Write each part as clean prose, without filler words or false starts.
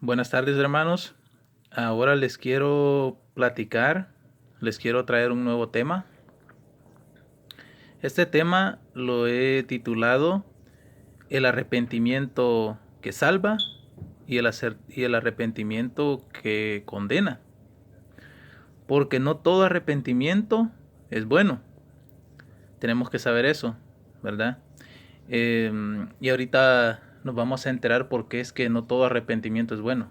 Buenas tardes, hermanos. Ahora les quiero platicar, les quiero traer un nuevo tema. Este tema lo he titulado El arrepentimiento que salva y el arrepentimiento que condena. Porque no todo arrepentimiento es bueno. Tenemos que saber eso, ¿verdad? Y ahorita nos vamos a enterar por qué es que no todo arrepentimiento es bueno,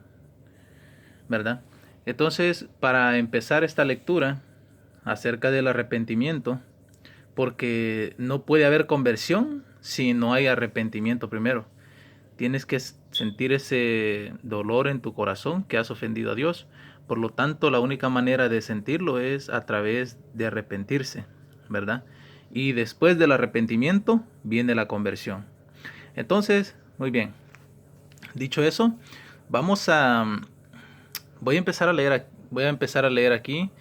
¿verdad? Entonces, para empezar esta lectura acerca del arrepentimiento, porque no puede haber conversión si no hay arrepentimiento primero. Tienes que sentir ese dolor en tu corazón que has ofendido a Dios. Por lo tanto, la única manera de sentirlo es a través de arrepentirse, ¿verdad? Y después del arrepentimiento viene la conversión. Entonces, muy bien. Dicho eso, vamos a voy a empezar a leer aquí.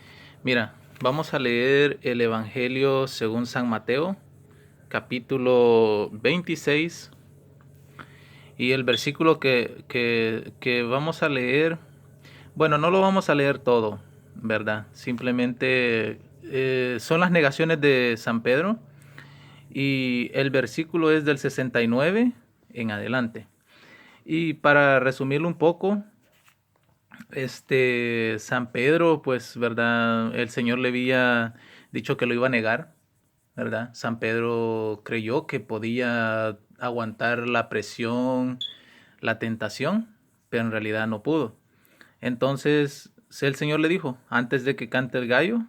Mira, vamos a leer el Evangelio según San Mateo, capítulo 26, y el versículo que vamos a leer, bueno, no lo vamos a leer todo, ¿verdad? Simplemente son las negaciones de San Pedro, y el versículo es del 69 en adelante. Y para resumirlo un poco, San Pedro, pues, ¿verdad? El Señor le había dicho que lo iba a negar, ¿verdad? San Pedro creyó que podía aguantar la presión, la tentación, pero en realidad no pudo. Entonces, el Señor le dijo, antes de que cante el gallo,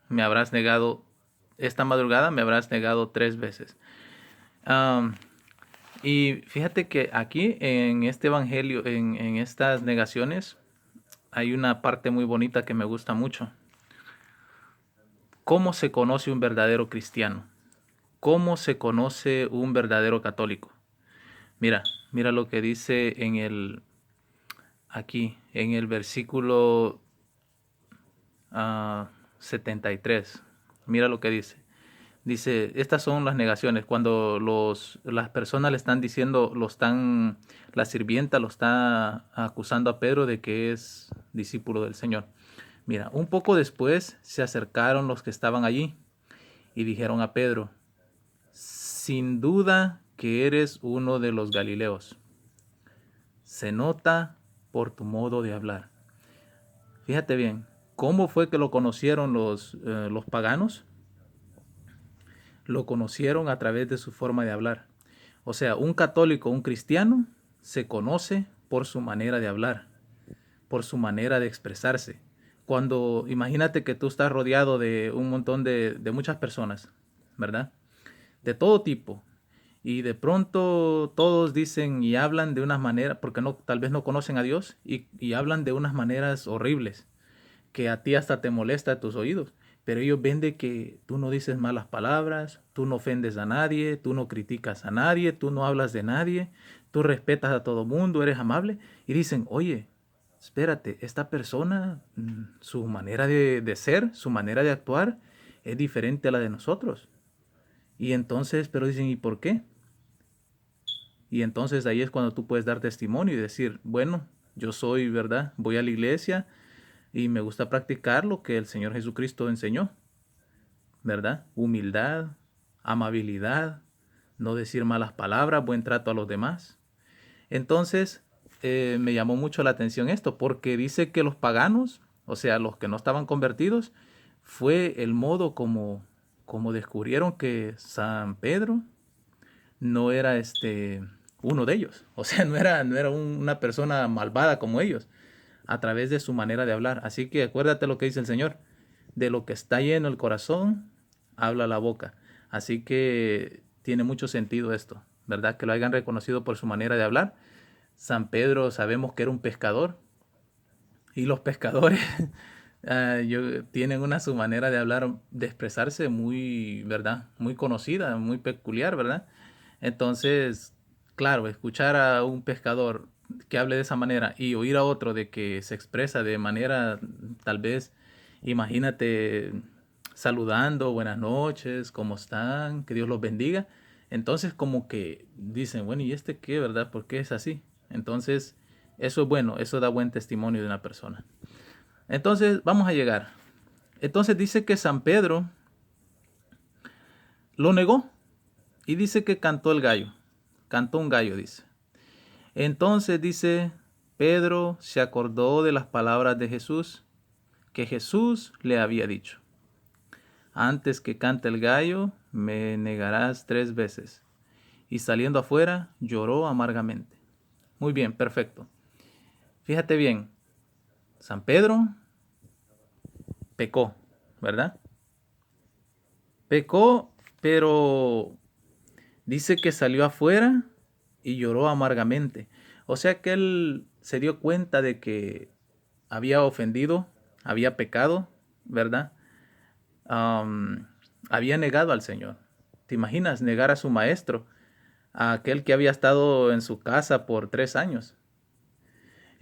me habrás negado, esta madrugada me habrás negado 3 veces. Um, y fíjate que aquí en este evangelio, en estas negaciones, hay una parte muy bonita que me gusta mucho. ¿Cómo se conoce un verdadero cristiano? ¿Cómo se conoce un verdadero católico? Mira, mira lo que dice aquí, en el versículo 73. Mira lo que dice. Dice, estas son las negaciones. Cuando las personas le están diciendo, la sirvienta lo está acusando a Pedro de que es discípulo del Señor. Mira, un poco después se acercaron los que estaban allí y dijeron a Pedro, sin duda que eres uno de los Galileos. Se nota por tu modo de hablar. Fíjate bien, ¿cómo fue que lo conocieron los paganos? Lo conocieron a través de su forma de hablar. O sea, un católico, un cristiano, se conoce por su manera de hablar, por su manera de expresarse. Cuando imagínate que tú estás rodeado de un montón de muchas personas, ¿verdad? De todo tipo. Y de pronto todos dicen y hablan de unas maneras, porque no, tal vez no conocen a Dios, y hablan de unas maneras horribles, que a ti hasta te molesta a tus oídos. Pero ellos ven de que tú no dices malas palabras, tú no ofendes a nadie, tú no criticas a nadie, tú no hablas de nadie, tú respetas a todo mundo, eres amable. Y dicen, oye, espérate, esta persona, su manera de ser, su manera de actuar es diferente a la de nosotros. Y entonces, pero dicen, ¿y por qué? Y entonces ahí es cuando tú puedes dar testimonio y decir, bueno, yo soy, ¿verdad? Voy a la iglesia y me gusta practicar lo que el Señor Jesucristo enseñó, ¿verdad? Humildad, amabilidad, no decir malas palabras, buen trato a los demás. Entonces, me llamó mucho la atención esto, porque dice que los paganos, o sea, los que no estaban convertidos, fue el modo como descubrieron que San Pedro no era uno de ellos. O sea, no era una persona malvada como ellos, a través de su manera de hablar. Así que acuérdate lo que dice el Señor. De lo que está lleno el corazón, habla la boca. Así que tiene mucho sentido esto, ¿verdad? Que lo hayan reconocido por su manera de hablar. San Pedro sabemos que era un pescador, y los pescadores tienen su manera de hablar, de expresarse muy, ¿verdad? Muy conocida, muy peculiar, ¿verdad? Entonces, claro, escuchar a un pescador que hable de esa manera y oír a otro de que se expresa de manera, tal vez, imagínate, saludando, buenas noches, ¿cómo están? Que Dios los bendiga. Entonces, como que dicen, bueno, ¿y este qué, verdad? ¿Por qué es así? Entonces, Eso es bueno, eso da buen testimonio de una persona. Entonces, vamos a llegar. Entonces dice que San Pedro lo negó y dice que cantó el gallo. Cantó un gallo, dice. Entonces dice, Pedro se acordó de las palabras de Jesús que Jesús le había dicho. Antes que cante el gallo, me negarás 3 veces. Y saliendo afuera, lloró amargamente. Muy bien, perfecto. Fíjate bien, San Pedro pecó, ¿verdad? Pecó, pero dice que salió afuera y lloró amargamente. O sea que él se dio cuenta de que había ofendido, había pecado, ¿verdad? Am, había negado al Señor. ¿Te imaginas negar a su maestro, a aquel que había estado en su casa por 3 años?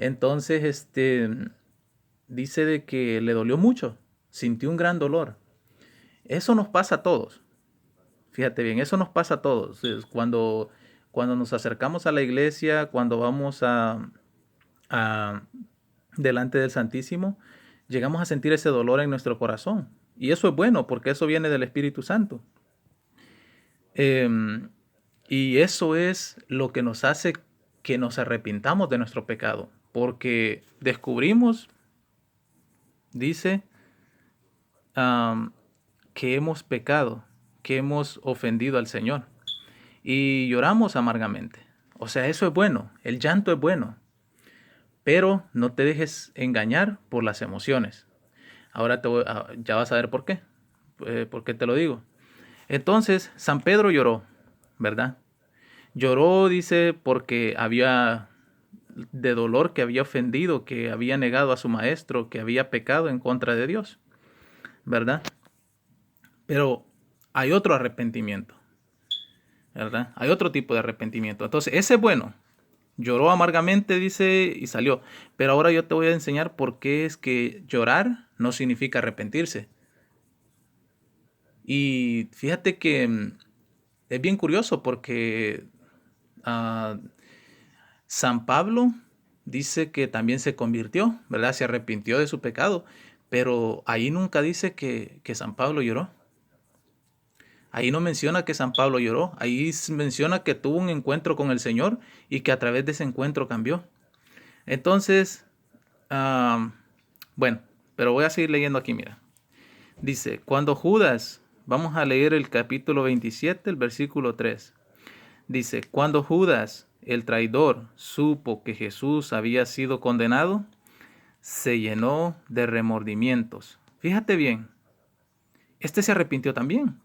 Entonces, dice de que le dolió mucho, sintió un gran dolor. Eso nos pasa a todos. Fíjate bien, eso nos pasa a todos. Cuando nos acercamos a la iglesia, cuando vamos a delante del Santísimo, llegamos a sentir ese dolor en nuestro corazón. Y eso es bueno, porque eso viene del Espíritu Santo. Y eso es lo que nos hace que nos arrepintamos de nuestro pecado, porque descubrimos, dice, que hemos pecado, que hemos ofendido al Señor y lloramos amargamente. O sea, eso es bueno, el llanto es bueno, pero no te dejes engañar por las emociones. Ahora ya vas a ver por qué. ¿Por qué te lo digo? Entonces, San Pedro lloró, ¿verdad? Lloró, dice, porque había de dolor, que había ofendido, que había negado a su maestro, que había pecado en contra de Dios, ¿verdad? Pero hay otro arrepentimiento, ¿verdad? Hay otro tipo de arrepentimiento. Entonces, ese es bueno. Lloró amargamente, dice, y salió. Pero ahora yo te voy a enseñar por qué es que llorar no significa arrepentirse. Y fíjate que es bien curioso porque San Pablo dice que también se convirtió, ¿verdad? Se arrepintió de su pecado, pero ahí nunca dice que San Pablo lloró. Ahí no menciona que San Pablo lloró, ahí menciona que tuvo un encuentro con el Señor y que a través de ese encuentro cambió. Entonces, bueno, pero voy a seguir leyendo aquí, mira. Dice, cuando Judas, vamos a leer el capítulo 27, el versículo 3. Dice, cuando Judas, el traidor, supo que Jesús había sido condenado, se llenó de remordimientos. Fíjate bien, este se arrepintió también.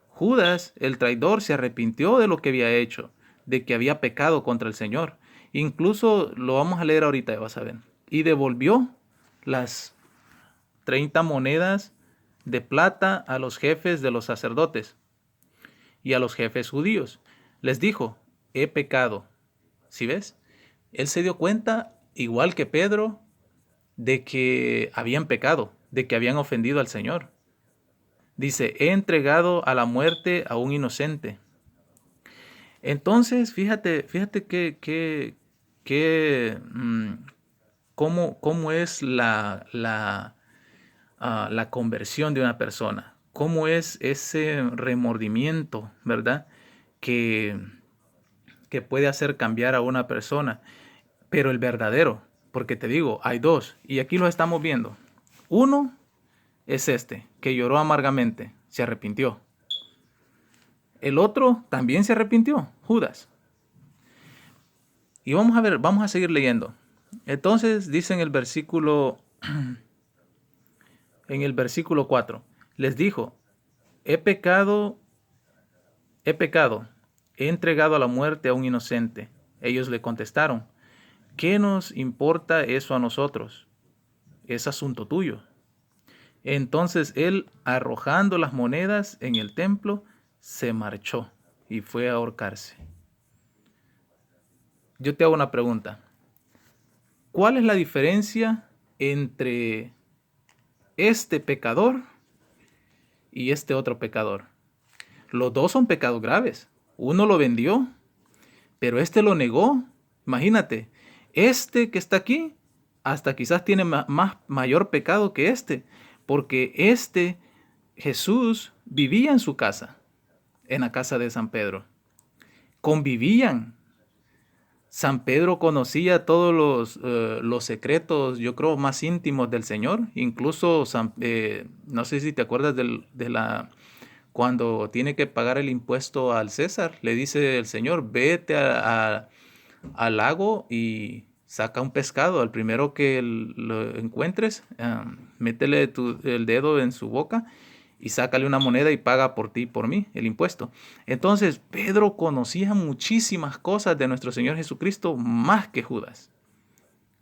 Judas, el traidor, se arrepintió de lo que había hecho, de que había pecado contra el Señor. Incluso lo vamos a leer ahorita, ya vas a ver. Y devolvió las 30 monedas de plata a los jefes de los sacerdotes y a los jefes judíos. Les dijo, he pecado. ¿Sí ves? Él se dio cuenta, igual que Pedro, de que habían pecado, de que habían ofendido al Señor. Dice, he entregado a la muerte a un inocente. Entonces, fíjate cómo es la conversión de una persona. Cómo es ese remordimiento, ¿verdad? Que puede hacer cambiar a una persona. Pero el verdadero, porque te digo, hay dos, y aquí lo estamos viendo. Uno es que lloró amargamente, se arrepintió. El otro también se arrepintió, Judas. Y vamos a ver, vamos a seguir leyendo. Entonces dice en el versículo 4, les dijo, he pecado, he entregado a la muerte a un inocente. Ellos le contestaron, ¿qué nos importa eso a nosotros? Es asunto tuyo. Entonces él, arrojando las monedas en el templo, se marchó y fue a ahorcarse. Yo te hago una pregunta. ¿Cuál es la diferencia entre este pecador y este otro pecador? Los dos son pecados graves. Uno lo vendió, pero este lo negó. Imagínate, Este que está aquí, hasta quizás tiene mayor pecado que este, porque Jesús vivía en su casa, en la casa de San Pedro. Convivían. San Pedro conocía todos los secretos, yo creo, más íntimos del Señor. Incluso, no sé si te acuerdas cuando tiene que pagar el impuesto al César, le dice el Señor, vete al lago y saca un pescado. Al primero que lo encuentres, métele el dedo en su boca y sácale una moneda y paga por ti y por mí el impuesto. Entonces, Pedro conocía muchísimas cosas de nuestro Señor Jesucristo más que Judas.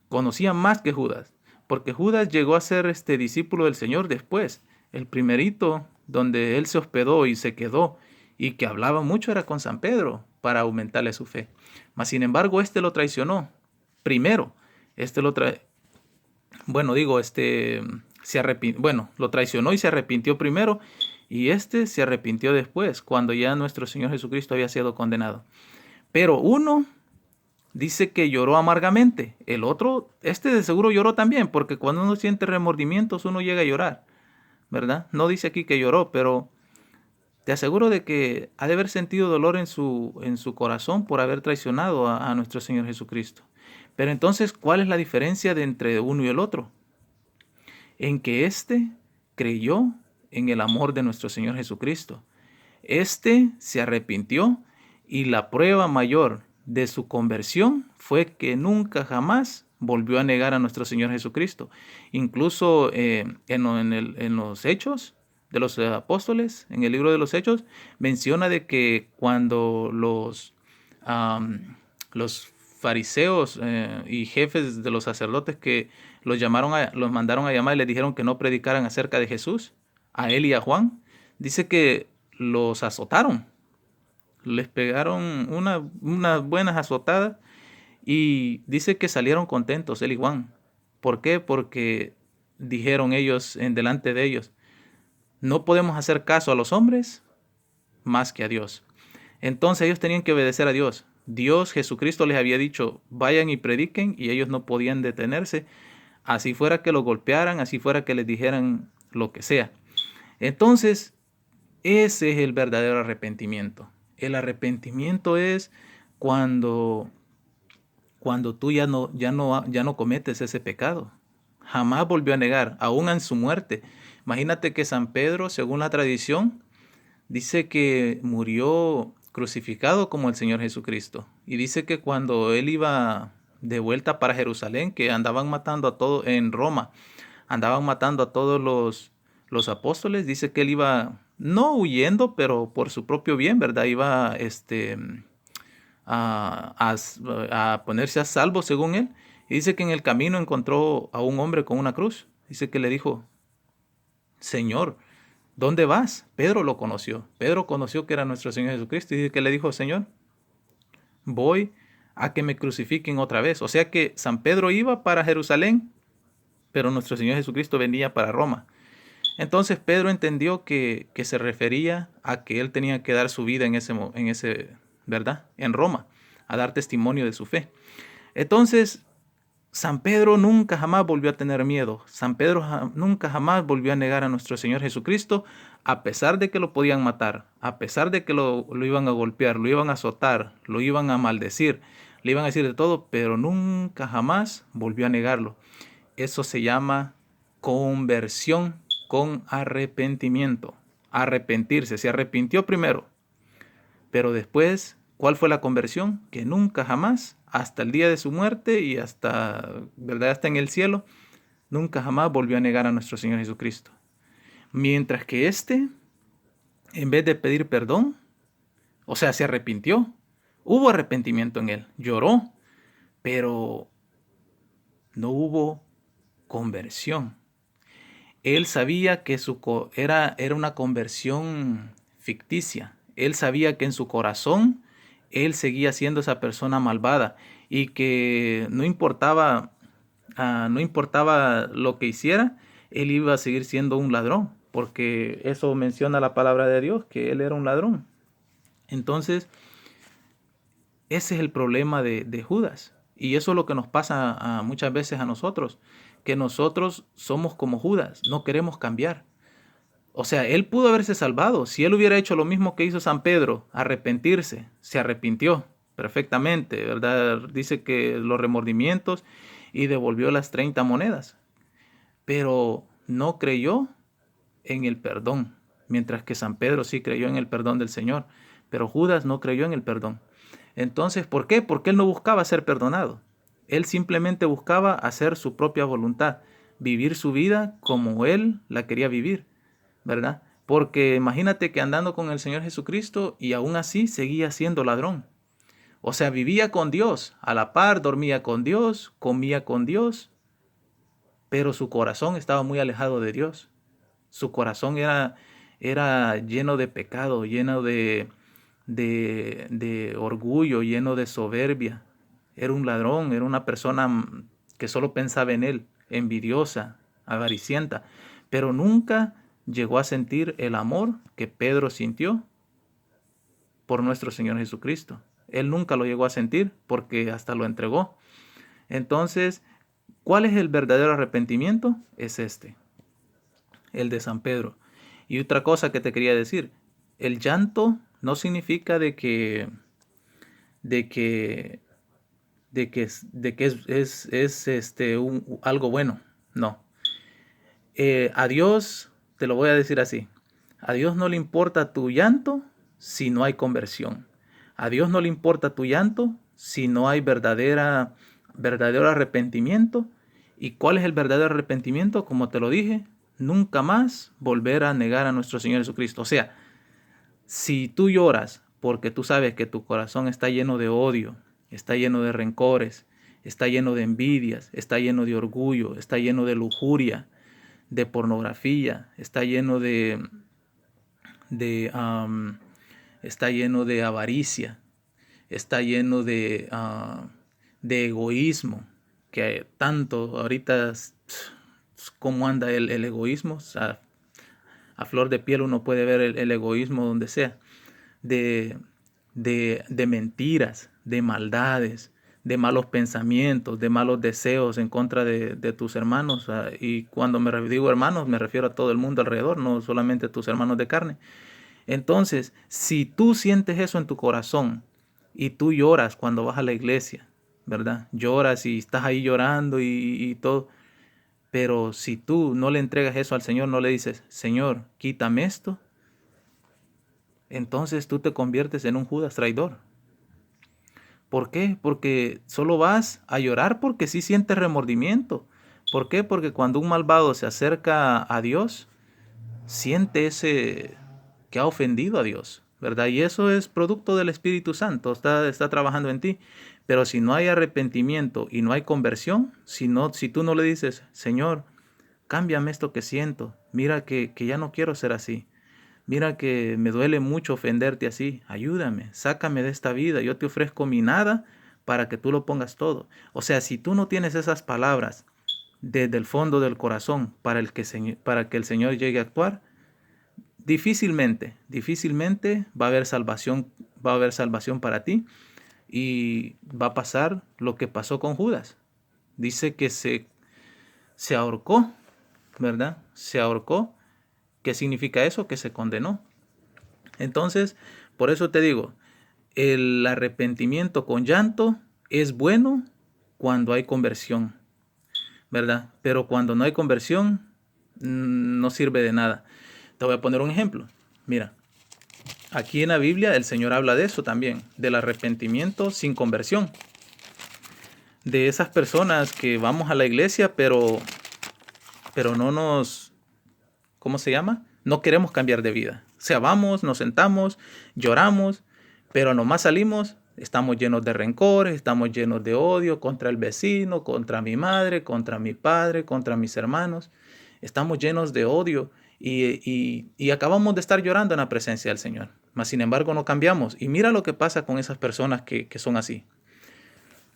Conocía más que Judas, porque Judas llegó a ser discípulo del Señor después. El primerito donde él se hospedó y se quedó y que hablaba mucho era con San Pedro para aumentarle su fe. Mas sin embargo, lo traicionó primero. Lo traicionó y se arrepintió primero, y se arrepintió después, cuando ya nuestro Señor Jesucristo había sido condenado. Pero uno dice que lloró amargamente. El otro, de seguro lloró también, porque cuando uno siente remordimientos, uno llega a llorar, ¿verdad? No dice aquí que lloró, pero te aseguro de que ha de haber sentido dolor en su corazón por haber traicionado a nuestro Señor Jesucristo. Pero entonces, ¿cuál es la diferencia entre uno y el otro? En que creyó en el amor de nuestro Señor Jesucristo. Se arrepintió, y la prueba mayor de su conversión fue que nunca jamás volvió a negar a nuestro Señor Jesucristo. Incluso en los Hechos de los Apóstoles, en el libro de los Hechos, menciona de que cuando los fariseos y jefes de los sacerdotes que los mandaron a llamar y les dijeron que no predicaran acerca de Jesús, a él y a Juan, dice que los azotaron, les pegaron unas buenas azotadas, y dice que salieron contentos él y Juan. ¿Por qué? Porque dijeron ellos en delante de ellos, no podemos hacer caso a los hombres más que a Dios. Entonces ellos tenían que obedecer a Dios. Dios, Jesucristo, les había dicho, vayan y prediquen, y ellos no podían detenerse, así fuera que los golpearan, así fuera que les dijeran lo que sea. Entonces, ese es el verdadero arrepentimiento. El arrepentimiento es cuando tú ya no cometes ese pecado. Jamás volvió a negar, aún en su muerte. Imagínate que San Pedro, según la tradición, dice que murió crucificado como el Señor Jesucristo. Y dice que cuando él iba de vuelta para Jerusalén, que andaban matando a todos en Roma, andaban matando a todos los apóstoles, dice que él iba, no huyendo, pero por su propio bien, ¿verdad? Iba a ponerse a salvo, según él. Y dice que en el camino encontró a un hombre con una cruz. Dice que le dijo, Señor, ¿dónde vas? Pedro lo conoció. Pedro conoció que era nuestro Señor Jesucristo, y dice que le dijo, Señor, voy a que me crucifiquen otra vez. O sea que San Pedro iba para Jerusalén, pero nuestro Señor Jesucristo venía para Roma. Entonces Pedro entendió que se refería a que él tenía que dar su vida en ese, ¿verdad? En Roma, a dar testimonio de su fe. Entonces, San Pedro nunca jamás volvió a tener miedo. San Pedro nunca jamás volvió a negar a nuestro Señor Jesucristo, a pesar de que lo podían matar, a pesar de que lo iban a golpear, lo iban a azotar, lo iban a maldecir, le iban a decir de todo, pero nunca jamás volvió a negarlo. Eso se llama conversión con arrepentimiento. Arrepentirse. Se arrepintió primero, pero después, ¿cuál fue la conversión? Que nunca jamás, hasta el día de su muerte y ¿verdad? Hasta en el cielo, nunca jamás volvió a negar a nuestro Señor Jesucristo. Mientras que en vez de pedir perdón, o sea, se arrepintió. Hubo arrepentimiento en él, lloró, pero no hubo conversión. Él sabía que era una conversión ficticia. Él sabía que en su corazón él seguía siendo esa persona malvada, y que no importaba lo que hiciera, él iba a seguir siendo un ladrón, porque eso menciona la palabra de Dios, que él era un ladrón. Entonces, ese es el problema de Judas. Y eso es lo que nos pasa muchas veces a nosotros, que nosotros somos como Judas, no queremos cambiar. O sea, él pudo haberse salvado. Si él hubiera hecho lo mismo que hizo San Pedro, arrepentirse, se arrepintió perfectamente, ¿verdad? Dice que los remordimientos y devolvió las 30 monedas, pero no creyó en el perdón, mientras que San Pedro sí creyó en el perdón del Señor, pero Judas no creyó en el perdón. Entonces, ¿por qué? Porque él no buscaba ser perdonado. Él simplemente buscaba hacer su propia voluntad, vivir su vida como él la quería vivir, ¿verdad? Porque imagínate que andando con el Señor Jesucristo y aún así seguía siendo ladrón. O sea, vivía con Dios, a la par, dormía con Dios, comía con Dios, pero su corazón estaba muy alejado de Dios. Su corazón era lleno de pecado, lleno de orgullo, lleno de soberbia. Era un ladrón, era una persona que solo pensaba en él, envidiosa, avaricienta, pero nunca llegó a sentir el amor que Pedro sintió por nuestro Señor Jesucristo. Él nunca lo llegó a sentir porque hasta lo entregó. Entonces, ¿cuál es el verdadero arrepentimiento? Es este, el de San Pedro. Y otra cosa que te quería decir, el llanto no significa de que, es algo bueno. No. A Dios, te lo voy a decir así, a Dios no le importa tu llanto si no hay conversión. A Dios no le importa tu llanto si no hay verdadero arrepentimiento. ¿Y cuál es el verdadero arrepentimiento? Como te lo dije, nunca más volver a negar a nuestro Señor Jesucristo. O sea, si tú lloras porque tú sabes que tu corazón está lleno de odio, está lleno de rencores, está lleno de envidias, está lleno de orgullo, está lleno de lujuria, de pornografía, de está lleno de avaricia, está lleno de egoísmo, que tanto ahorita cómo anda el egoísmo. O sea, a flor de piel uno puede ver el egoísmo donde sea, de, de mentiras, de maldades, de malos pensamientos, de malos deseos en contra de tus hermanos. Y cuando digo hermanos, me refiero a todo el mundo alrededor, no solamente a tus hermanos de carne. Entonces, si tú sientes eso en tu corazón y tú lloras cuando vas a la iglesia, ¿verdad? Lloras y estás ahí llorando y todo. Pero si tú no le entregas eso al Señor, no le dices, Señor, quítame esto, entonces tú te conviertes en un Judas traidor. ¿Por qué? Porque solo vas a llorar porque sí sientes remordimiento. ¿Por qué? Porque cuando un malvado se acerca a Dios, siente ese que ha ofendido a Dios, ¿verdad? Y eso es producto del Espíritu Santo, está trabajando en ti. Pero si no hay arrepentimiento y no hay conversión, si tú no le dices, Señor, cámbiame esto que siento, mira que ya no quiero ser así. Mira que me duele mucho ofenderte así. Ayúdame, sácame de esta vida. Yo te ofrezco mi nada para que tú lo pongas todo. O sea, si tú no tienes esas palabras desde el fondo del corazón para que el Señor llegue a actuar, difícilmente va a haber salvación para ti y va a pasar lo que pasó con Judas. Dice que se ahorcó, ¿verdad? Se ahorcó. ¿Qué significa eso? Que se condenó. Entonces, por eso te digo, el arrepentimiento con llanto es bueno cuando hay conversión, ¿verdad? Pero cuando no hay conversión, no sirve de nada. Te voy a poner un ejemplo. Mira, aquí en la Biblia el Señor habla de eso también, del arrepentimiento sin conversión. De esas personas que vamos a la iglesia, pero no nos, ¿cómo se llama? No queremos cambiar de vida. O sea, vamos, nos sentamos, lloramos, pero nomás salimos, estamos llenos de rencores, estamos llenos de odio contra el vecino, contra mi madre, contra mi padre, contra mis hermanos. Estamos llenos de odio y acabamos de estar llorando en la presencia del Señor. Mas, sin embargo, no cambiamos. Y mira lo que pasa con esas personas que son así.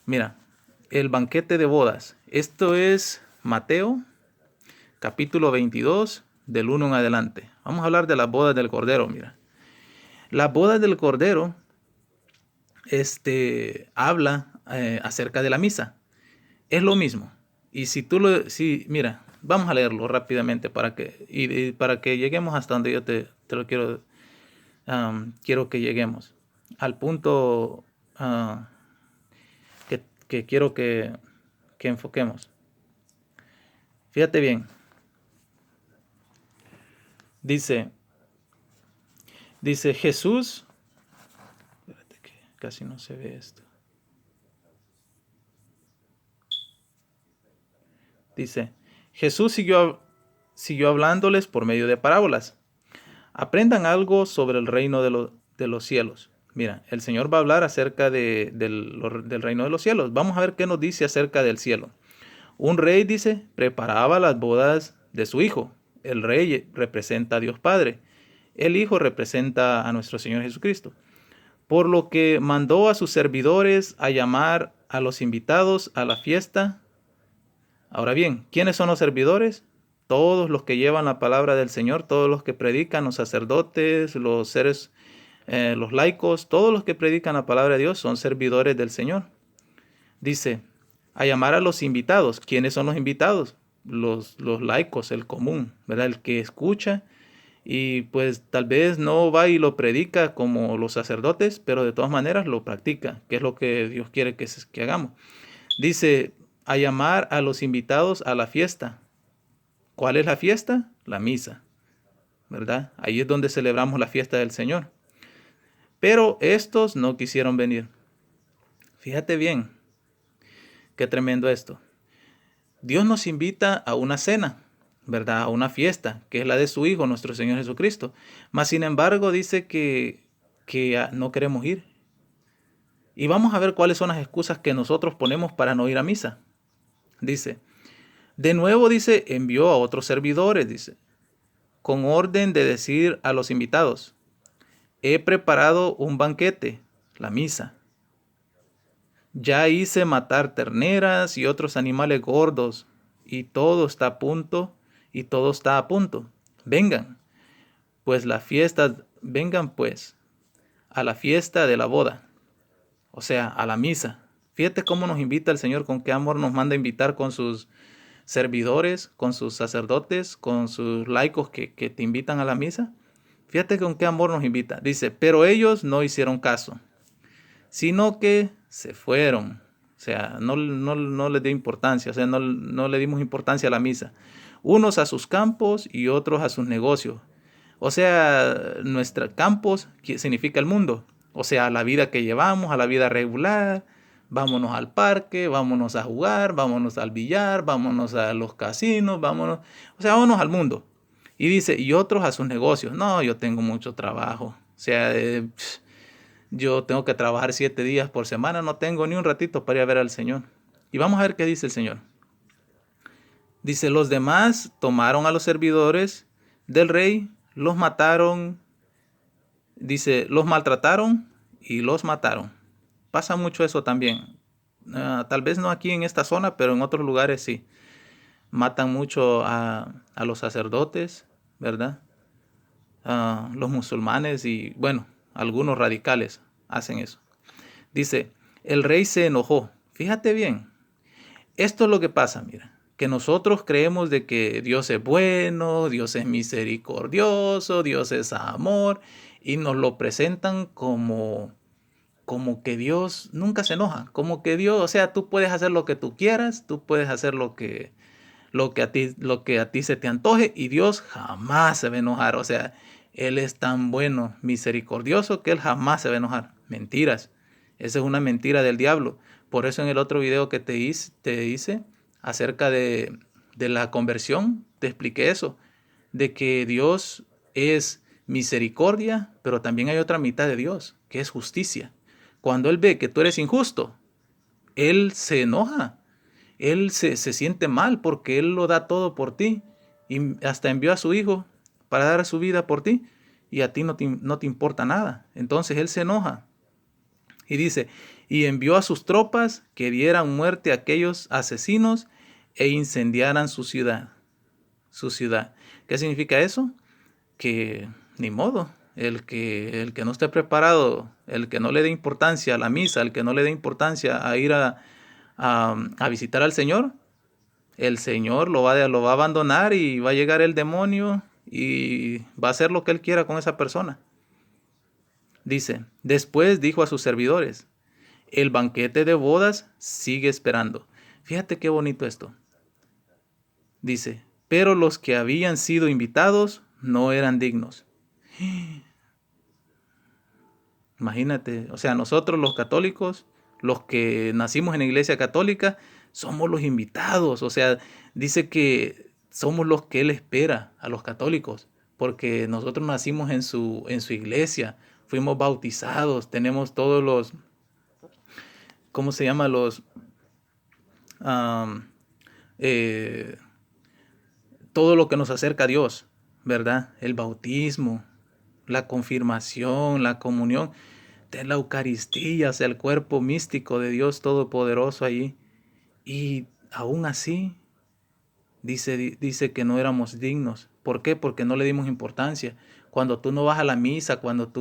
Mira, el banquete de bodas. Esto es Mateo, capítulo 22, del 1 en adelante. Vamos a hablar de las bodas del Cordero, mira. Las bodas del Cordero, habla acerca de la misa. Es lo mismo. Y mira, vamos a leerlo rápidamente para que lleguemos hasta donde yo te lo quiero que lleguemos. Al punto que quiero que enfoquemos. Fíjate bien. Dice Jesús. Espérate que casi no se ve esto. Dice, Jesús siguió hablándoles por medio de parábolas. Aprendan algo sobre el reino de los cielos. Mira, el Señor va a hablar acerca del reino de los cielos. Vamos a ver qué nos dice acerca del cielo. Un rey, dice, preparaba las bodas de su hijo. El rey representa a Dios Padre. El hijo representa a nuestro Señor Jesucristo. Por lo que mandó a sus servidores a llamar a los invitados a la fiesta. Ahora bien, ¿quiénes son los servidores? Todos los que llevan la palabra del Señor, todos los que predican, los sacerdotes, los laicos, todos los que predican la palabra de Dios son servidores del Señor. Dice, a llamar a los invitados. ¿Quiénes son los invitados? Los laicos, el común, ¿verdad? El que escucha y pues tal vez no va y lo predica como los sacerdotes, pero de todas maneras lo practica, que es lo que Dios quiere que hagamos. Dice, a llamar a los invitados a la fiesta. ¿Cuál es la fiesta? La misa, ¿verdad? Ahí es donde celebramos la fiesta del Señor. Pero estos no quisieron venir. Fíjate bien, qué tremendo esto. Dios nos invita a una cena, ¿verdad? A una fiesta, que es la de su Hijo, nuestro Señor Jesucristo. Mas, sin embargo, dice que no queremos ir. Y vamos a ver cuáles son las excusas que nosotros ponemos para no ir a misa. Dice, de nuevo, dice, envió a otros servidores, dice, con orden de decir a los invitados, he preparado un banquete, la misa. Ya hice matar terneras y otros animales gordos, y todo está a punto, Vengan, pues vengan pues a la fiesta de la boda, o sea, a la misa. Fíjate cómo nos invita el Señor, con qué amor nos manda invitar con sus servidores, con sus sacerdotes, con sus laicos que te invitan a la misa. Fíjate con qué amor nos invita. Dice, pero ellos no hicieron caso, sino que se fueron. O sea, no les dio importancia, o sea, no le dimos importancia a la misa. Unos a sus campos y otros a sus negocios. O sea, nuestros campos significa el mundo. O sea, la vida que llevamos, a la vida regular. Vámonos al parque, vámonos a jugar, vámonos al billar, vámonos a los casinos, vámonos al mundo. Y dice, y otros a sus negocios. No, yo tengo mucho trabajo. O sea, yo tengo que trabajar 7 días por semana, no tengo ni un ratito para ir a ver al Señor. Y vamos a ver qué dice el Señor. Dice, los demás tomaron a los servidores del rey, los mataron, dice, los maltrataron y los mataron. Pasa mucho eso también. Tal vez no aquí en esta zona, pero en otros lugares sí. Matan mucho a los sacerdotes, ¿verdad? Los musulmanes y, bueno, algunos radicales hacen eso. Dice, el rey se enojó. Fíjate bien. Esto es lo que pasa, mira. Que nosotros creemos de que Dios es bueno, Dios es misericordioso, Dios es amor, y nos lo presentan como que Dios nunca se enoja, como que Dios, o sea, tú puedes hacer lo que tú quieras, tú puedes hacer lo que a ti se te antoje, y Dios jamás se va a enojar. O sea, Él es tan bueno, misericordioso, que Él jamás se va a enojar. Mentiras. Esa es una mentira del diablo. Por eso en el otro video que te hice acerca de la conversión, te expliqué eso, de que Dios es misericordia, pero también hay otra mitad de Dios, que es justicia. Cuando Él ve que tú eres injusto, Él se enoja. Él se siente mal porque Él lo da todo por ti. Y hasta envió a su Hijo para dar su vida por ti. Y a ti no te importa nada. Entonces Él se enoja. Y dice, y envió a sus tropas que dieran muerte a aquellos asesinos e incendiaran su ciudad. Su ciudad. ¿Qué significa eso? Que ni modo. El que no esté preparado, el que no le dé importancia a la misa, el que no le dé importancia a ir a visitar al Señor, el Señor lo va a abandonar y va a llegar el demonio y va a hacer lo que él quiera con esa persona. Dice, después dijo a sus servidores, el banquete de bodas sigue esperando. Fíjate qué bonito esto. Dice, pero los que habían sido invitados no eran dignos. Imagínate, o sea, nosotros los católicos, los que nacimos en la iglesia católica, somos los invitados. O sea, dice que somos los que Él espera a los católicos, porque nosotros nacimos en su iglesia, fuimos bautizados, tenemos todos los, ¿cómo se llama? Am, eh, todo lo que nos acerca a Dios, ¿verdad? El bautismo, la confirmación, la comunión, de la Eucaristía, o sea, el cuerpo místico de Dios Todopoderoso allí. Y aún así, dice que no éramos dignos. ¿Por qué? Porque no le dimos importancia. Cuando tú no vas a la misa, cuando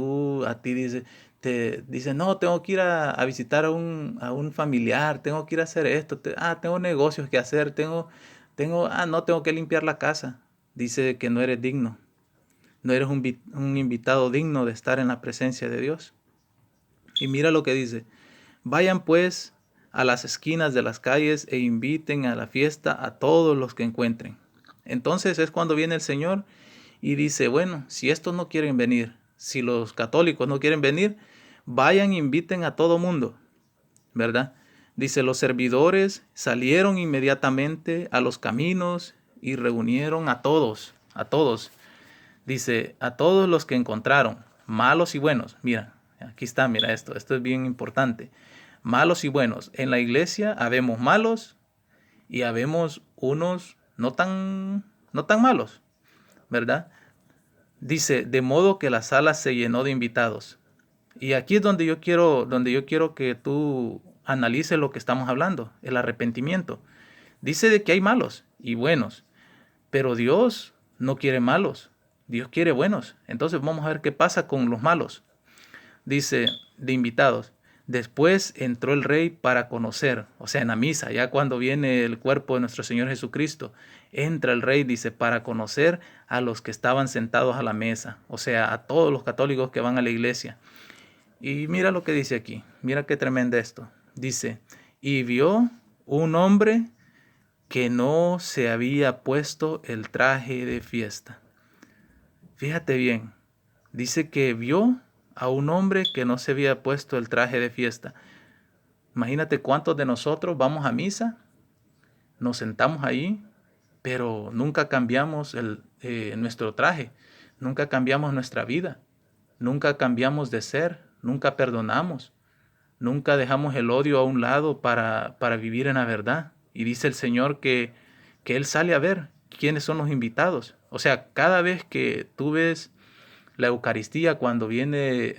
a ti te dice, no, tengo que ir a visitar a un familiar, tengo que ir a hacer esto, tengo negocios que hacer, no, tengo que limpiar la casa. Dice que no eres digno, no eres un invitado digno de estar en la presencia de Dios. Y mira lo que dice, vayan pues a las esquinas de las calles e inviten a la fiesta a todos los que encuentren. Entonces es cuando viene el Señor y dice, bueno, si estos no quieren venir, si los católicos no quieren venir, vayan e inviten a todo mundo, ¿verdad? Dice, los servidores salieron inmediatamente a los caminos y reunieron a todos, a todos. Dice, a todos los que encontraron, malos y buenos. Mira, aquí está, mira esto es bien importante. Malos y buenos. En la iglesia habemos malos y habemos unos no tan malos, ¿verdad? Dice, de modo que la sala se llenó de invitados. Y aquí es donde yo quiero que tú analices lo que estamos hablando, el arrepentimiento. Dice de que hay malos y buenos, pero Dios no quiere malos, Dios quiere buenos. Entonces vamos a ver qué pasa con los malos. Dice, de invitados. Después entró el rey para conocer, o sea, en la misa, ya cuando viene el cuerpo de nuestro Señor Jesucristo, entra el rey, dice, para conocer a los que estaban sentados a la mesa, o sea, a todos los católicos que van a la iglesia. Y mira lo que dice aquí, mira qué tremendo esto. Dice, y vio un hombre que no se había puesto el traje de fiesta. Fíjate bien, dice que vio a un hombre que no se había puesto el traje de fiesta. Imagínate cuántos de nosotros vamos a misa, nos sentamos ahí, pero nunca cambiamos nuestro traje, nunca cambiamos nuestra vida, nunca cambiamos de ser, nunca perdonamos, nunca dejamos el odio a un lado para vivir en la verdad. Y dice el Señor que Él sale a ver quiénes son los invitados. O sea, cada vez que tú ves la Eucaristía, cuando viene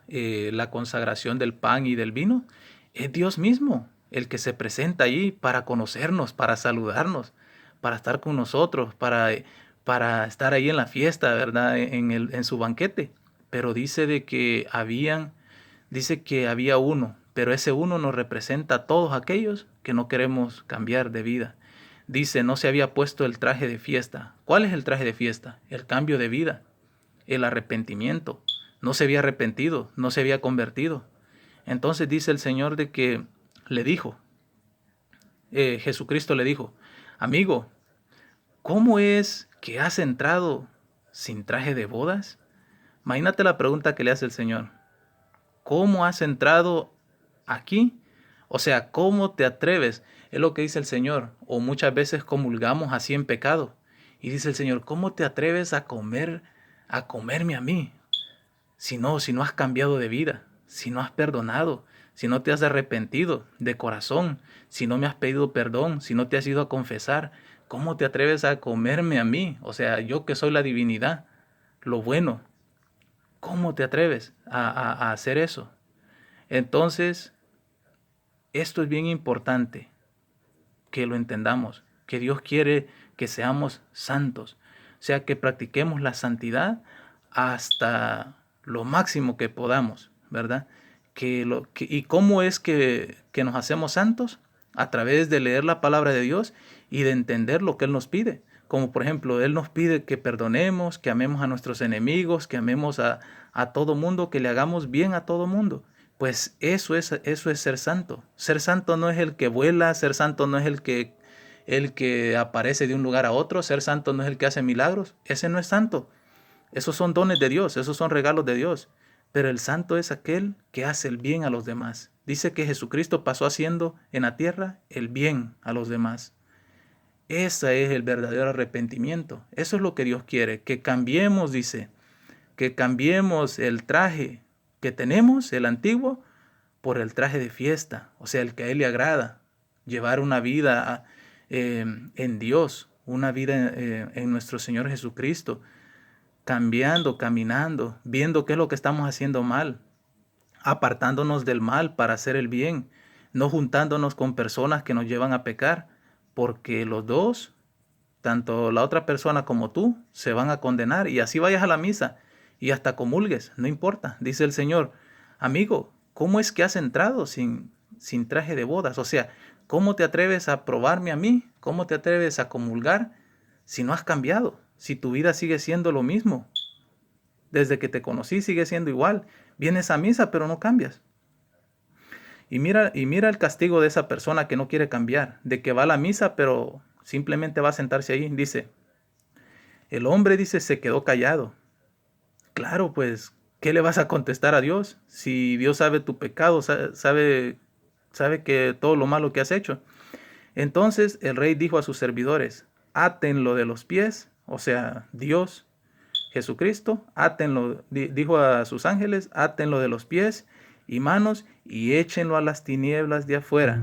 la consagración del pan y del vino, es Dios mismo el que se presenta ahí para conocernos, para saludarnos, para estar con nosotros, para estar ahí en la fiesta, ¿verdad? En su banquete. Pero dice que había uno, pero ese uno nos representa a todos aquellos que no queremos cambiar de vida. Dice, no se había puesto el traje de fiesta. ¿Cuál es el traje de fiesta? El cambio de vida, el arrepentimiento. No se había arrepentido, no se había convertido. Entonces dice el Señor de que le dijo, Jesucristo le dijo, amigo, ¿cómo es que has entrado sin traje de bodas? Imagínate la pregunta que le hace el Señor. ¿Cómo has entrado aquí? O sea, ¿cómo te atreves? Es lo que dice el Señor. O muchas veces comulgamos así en pecado. Y dice el Señor, ¿cómo te atreves a comerme a mí? Si no has cambiado de vida, si no has perdonado, si no te has arrepentido de corazón, si no me has pedido perdón, si no te has ido a confesar, ¿cómo te atreves a comerme a mí? O sea, yo que soy la divinidad, lo bueno, ¿cómo te atreves a hacer eso? Entonces, esto es bien importante que lo entendamos, que Dios quiere que seamos santos, o sea, que practiquemos la santidad hasta lo máximo que podamos, ¿verdad? ¿Y cómo es que nos hacemos santos? A través de leer la palabra de Dios y de entender lo que Él nos pide. Como por ejemplo, Él nos pide que perdonemos, que amemos a nuestros enemigos, que amemos a todo mundo, que le hagamos bien a todo mundo. Pues eso es ser santo. Ser santo no es el que vuela, ser santo no es el que aparece de un lugar a otro, ser santo no es el que hace milagros. Ese no es santo. Esos son dones de Dios, esos son regalos de Dios. Pero el santo es aquel que hace el bien a los demás. Dice que Jesucristo pasó haciendo en la tierra el bien a los demás. Ese es el verdadero arrepentimiento. Eso es lo que Dios quiere, que cambiemos, dice, que cambiemos el traje que tenemos, el antiguo, por el traje de fiesta, o sea, el que a Él le agrada. Llevar una vida en Dios, una vida en nuestro Señor Jesucristo, cambiando, caminando, viendo qué es lo que estamos haciendo mal, apartándonos del mal para hacer el bien, no juntándonos con personas que nos llevan a pecar, porque los dos, tanto la otra persona como tú, se van a condenar. Y así vayas a la misa y hasta comulgues, no importa. Dice el Señor: amigo, ¿cómo es que has entrado sin traje de bodas? O sea, ¿cómo te atreves a probarme a mí? ¿Cómo te atreves a comulgar si no has cambiado? Si tu vida sigue siendo lo mismo. Desde que te conocí sigue siendo igual. Vienes a misa pero no cambias. Y mira el castigo de esa persona que no quiere cambiar, de que va a la misa pero simplemente va a sentarse ahí. Dice, el hombre, dice, se quedó callado. Claro, pues, ¿qué le vas a contestar a Dios? Si Dios sabe tu pecado, sabe que todo lo malo que has hecho. Entonces el rey dijo a sus servidores, átenlo de los pies, o sea, Dios, Jesucristo, átenlo, dijo a sus ángeles, átenlo de los pies y manos y échenlo a las tinieblas de afuera.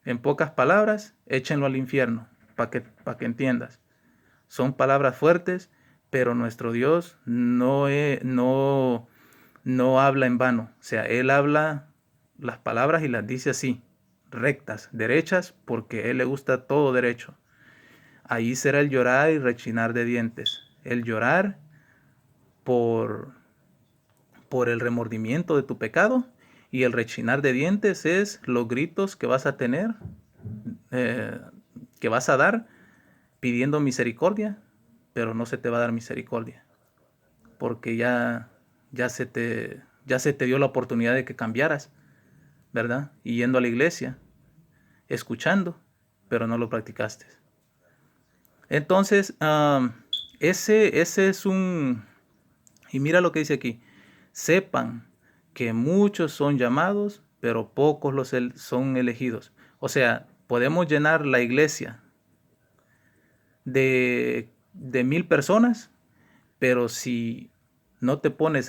En pocas palabras, échenlo al infierno, para que entiendas. Son palabras fuertes, pero nuestro Dios no habla en vano. O sea, Él habla las palabras y las dice así, rectas, derechas, porque a Él le gusta todo derecho. Ahí será el llorar y rechinar de dientes. El llorar por el remordimiento de tu pecado, y el rechinar de dientes es los gritos que vas a tener, que vas a dar pidiendo misericordia, pero no se te va a dar misericordia, porque ya se te dio la oportunidad de que cambiaras, ¿verdad? Y yendo a la iglesia, escuchando, pero no lo practicaste. Entonces, ese es y mira lo que dice aquí, sepan que muchos son llamados, pero pocos son elegidos. O sea, podemos llenar la iglesia de 1000 personas, pero si no te pones